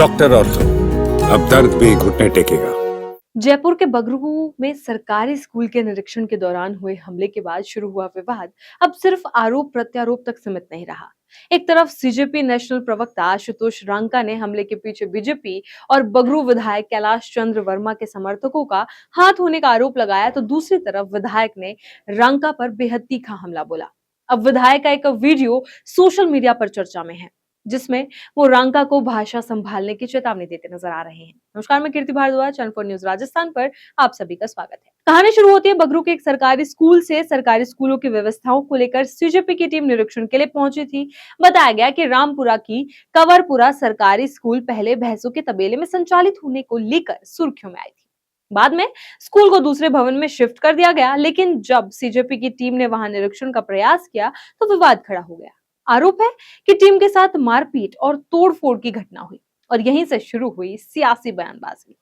Doctor ortho, अब दर्द भी घुटने टेकेगा। जयपुर के बगरू में सरकारी स्कूल के निरीक्षण के दौरान हुए हमले के बाद शुरू हुआ विवाद अब सिर्फ आरोप प्रत्यारोप तक सीमित नहीं रहा। एक तरफ सीजेपी नेशनल प्रवक्ता आशुतोष रांका ने हमले के पीछे बीजेपी और बगरू विधायक कैलाश चंद्र वर्मा के समर्थकों का हाथ होने का आरोप लगाया, तो दूसरी तरफ विधायक ने रांका पर बेहद तीखा हमला बोला। अब विधायक का एक वीडियो सोशल मीडिया पर चर्चा में है, जिसमें वो रांका को भाषा संभालने की चेतावनी देते नजर आ रहे हैं। नमस्कार, मैं कीर्ति भारद्वाज, चैनल 4 न्यूज राजस्थान पर आप सभी का स्वागत है। कहानी शुरू होती है बगरू के एक सरकारी स्कूल से। सरकारी स्कूलों की व्यवस्थाओं को लेकर सीजेपी की टीम निरीक्षण के लिए पहुंची थी। बताया गया कि रामपुरा की कंवरपुरा सरकारी स्कूल पहले भैंसों के तबेले में संचालित होने को लेकर सुर्खियों में आई थी। बाद में स्कूल को दूसरे भवन में शिफ्ट कर दिया गया, लेकिन जब सीजेपी की टीम ने वहां निरीक्षण का प्रयास किया तो विवाद खड़ा हो गया। आरोप है कि टीम के साथ मारपीट और तोड़फोड़ की घटना हुई और यहीं से शुरू हुई सियासी बयानबाजी।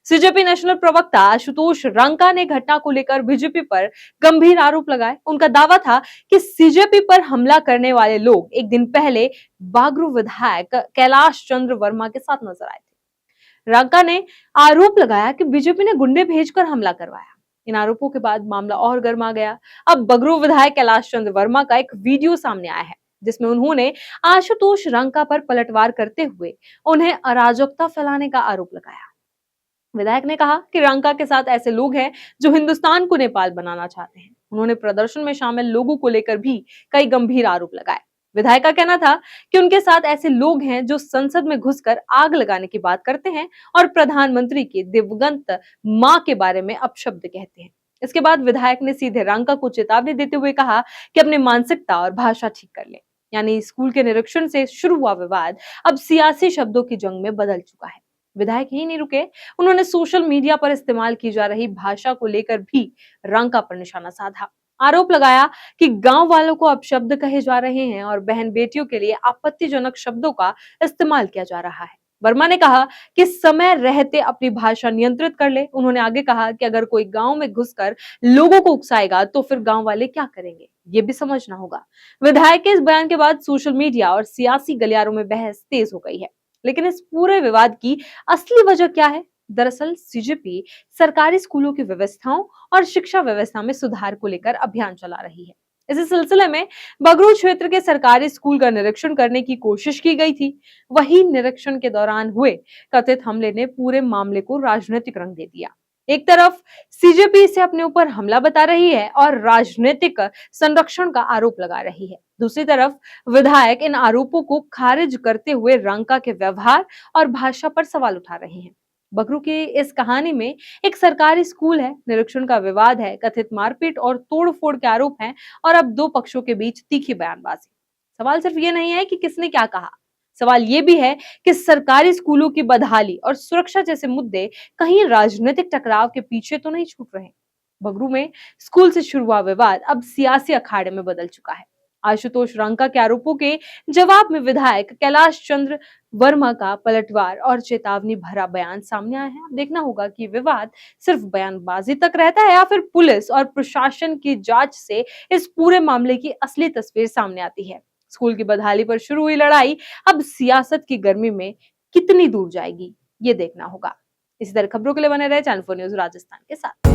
सीजेपी नेशनल प्रवक्ता आशुतोष रांका ने घटना को लेकर बीजेपी पर गंभीर आरोप लगाए। उनका दावा था कि सीजेपी पर हमला करने वाले लोग एक दिन पहले बागरू विधायक कैलाश चंद्र वर्मा के साथ नजर आए थे। रांका ने आरोप लगाया कि बीजेपी ने गुंडे भेजकर हमला करवाया। इन आरोपों के बाद मामला और गर्मा गया। अब बगरू विधायक कैलाश चंद्र वर्मा का एक वीडियो सामने आया है, जिसमें उन्होंने आशुतोष रांका पर पलटवार करते हुए उन्हें अराजकता फैलाने का आरोप लगाया। विधायक ने कहा कि रांका के साथ ऐसे लोग हैं जो हिंदुस्तान को नेपाल बनाना चाहते हैं। उन्होंने प्रदर्शन में शामिल लोगों को लेकर भी कई गंभीर आरोप लगाए। विधायक का कहना था कि उनके साथ ऐसे लोग हैं जो संसद में घुसकर आग लगाने की बात करते हैं और प्रधानमंत्री की दिवंगत मां के बारे में अपशब्द कहते हैं। इसके बाद विधायक ने सीधे रांका को चेतावनी देते हुए कहा कि अपनी मानसिकता और भाषा ठीक कर ले। यानी स्कूल के निरीक्षण से शुरू हुआ विवाद अब सियासी शब्दों की जंग में बदल चुका है। विधायक यही नहीं रुके, उन्होंने सोशल मीडिया पर इस्तेमाल की जा रही भाषा को लेकर भी रांका पर निशाना साधा। आरोप लगाया कि गांव वालों को अपशब्द कहे जा रहे हैं और बहन बेटियों के लिए आपत्तिजनक शब्दों का इस्तेमाल किया जा रहा है। वर्मा ने कहा कि समय रहते अपनी भाषा नियंत्रित कर ले। उन्होंने आगे कहा कि अगर कोई गांव में घुसकर लोगों को उकसाएगा तो फिर गांव वाले क्या करेंगे, ये भी समझना होगा। विधायक के इस बयान के बाद सोशल मीडिया और सियासी गलियारों में बहस तेज हो गई है। लेकिन इस पूरे विवाद की असली वजह क्या है? दरअसल सीजेपी सरकारी स्कूलों की व्यवस्थाओं और शिक्षा व्यवस्था में सुधार को लेकर अभियान चला रही है। इसी सिलसिले में बगरू क्षेत्र के सरकारी स्कूल का निरीक्षण करने की कोशिश की गई थी। वही निरीक्षण के दौरान हुए कथित हमले ने पूरे मामले को राजनीतिक रंग दे दिया। एक तरफ सीजेपी इसे अपने ऊपर हमला बता रही है और राजनीतिक संरक्षण का आरोप लगा रही है। दूसरी तरफ विधायक इन आरोपों को खारिज करते हुए रांका के व्यवहार और भाषा पर सवाल उठा रहे हैं। बगरू की इस कहानी में एक सरकारी स्कूल है, निरीक्षण का विवाद है, कथित मारपीट और तोड़फोड़ के आरोप हैं और अब दो पक्षों के बीच तीखी बयानबाजी। सवाल सिर्फ ये नहीं है कि किसने क्या कहा, सवाल ये भी है कि सरकारी स्कूलों की बदहाली और सुरक्षा जैसे मुद्दे कहीं राजनीतिक टकराव के पीछे तो नहीं छूट रहे। बगरू में स्कूल से शुरू हुआ विवाद अब सियासी अखाड़े में बदल चुका है। आशुतोष रांका के आरोपों के जवाब में विधायक कैलाश चंद्र वर्मा का पलटवार और चेतावनी भरा बयान सामने आया है। अब देखना होगा कि विवाद सिर्फ बयानबाजी तक रहता है या फिर पुलिस और प्रशासन की जांच से इस पूरे मामले की असली तस्वीर सामने आती है। स्कूल की बदहाली पर शुरू हुई लड़ाई अब सियासत की गर्मी में कितनी दूर जाएगी, ये देखना होगा। इसी तरह खबरों के लिए बने रहे चैनल 4 न्यूज राजस्थान के साथ।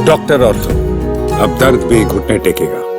डॉक्टर ऑर्थो, अब दर्द भी घुटने टेकेगा।